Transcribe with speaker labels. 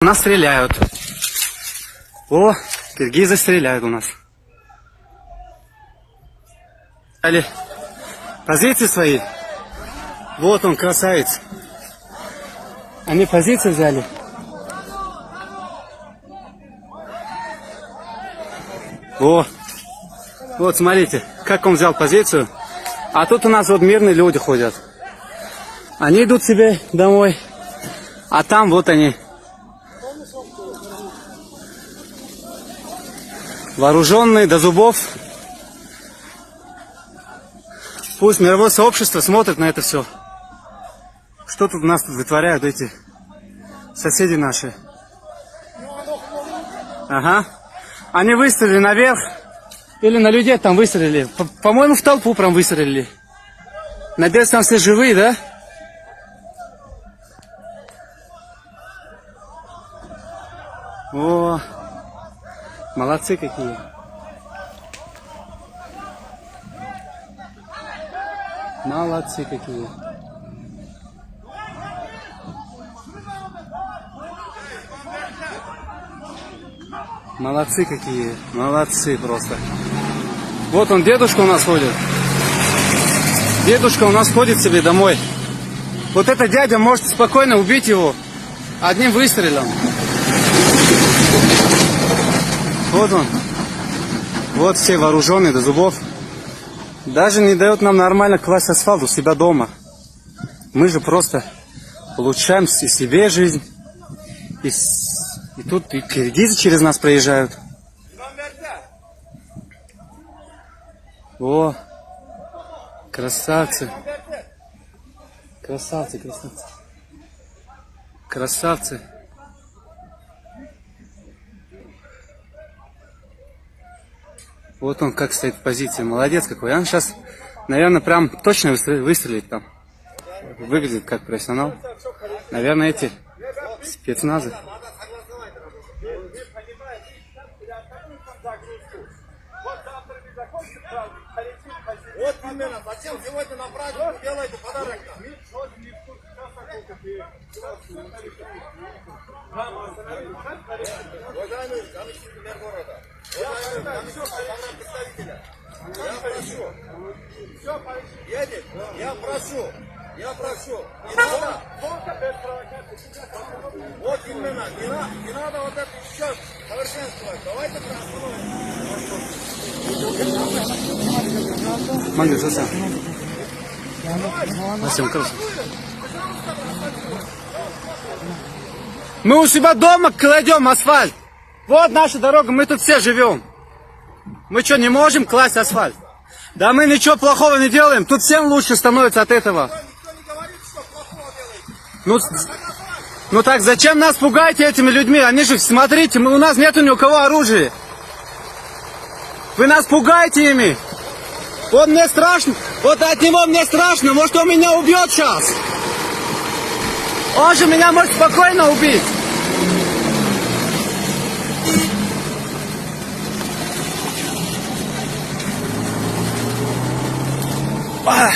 Speaker 1: У нас стреляют. О, киргизы стреляют у нас. Взяли позиции свои. Вот он, красавец. Они позиции взяли. О, вот смотрите, как он взял позицию. А тут у нас вот мирные люди ходят. Они идут себе домой. А там вот они. Вооруженные до зубов. Пусть мировое сообщество смотрит на это все. Что тут у нас тут вытворяют эти соседи наши? Ага. Они выстрелили наверх. Или на людей там выстрелили. По-моему, в толпу прям выстрелили. Надеюсь, там все живые, да? О, молодцы какие. Молодцы какие. Молодцы какие. Молодцы просто. Вот он, дедушка у нас ходит. Дедушка у нас ходит себе домой. Вот этот дядя может спокойно убить его одним выстрелом. Вот он. Вот все вооруженные до зубов. Даже не дает нам нормально класть асфальт у себя дома. Мы же просто улучшаем и себе жизнь. И тут и киргизы через нас проезжают. О, красавцы. Красавцы, красавцы. Красавцы. Вот он как стоит в позиции. Молодец какой. Он сейчас, наверное, прям точно выстрелит там. Выглядит как профессионал. Наверное, эти спецназы.
Speaker 2: Вот именно, зачем сегодня на праздник делаете подарок? Уважаемый заместитель мэра города, едет, я прошу, не надо, вот именно, не надо вот это еще совершенствовать, давайте остановим.
Speaker 1: Манги, совсем. Совсем хорошо. Мы у себя дома кладем асфальт. Вот наша дорога, мы тут все живем. Мы что, не можем класть асфальт? Да мы ничего плохого не делаем. Тут всем лучше становится от этого.
Speaker 2: Никто не говорит, что плохого делаете.
Speaker 1: Ну так зачем нас пугаете этими людьми? Они же, смотрите, у нас нету ни у кого оружия. Вы нас пугаете ими. Вот мне страшно. Вот от него мне страшно. Может, он меня убьет сейчас. Он же меня может спокойно убить. Ах.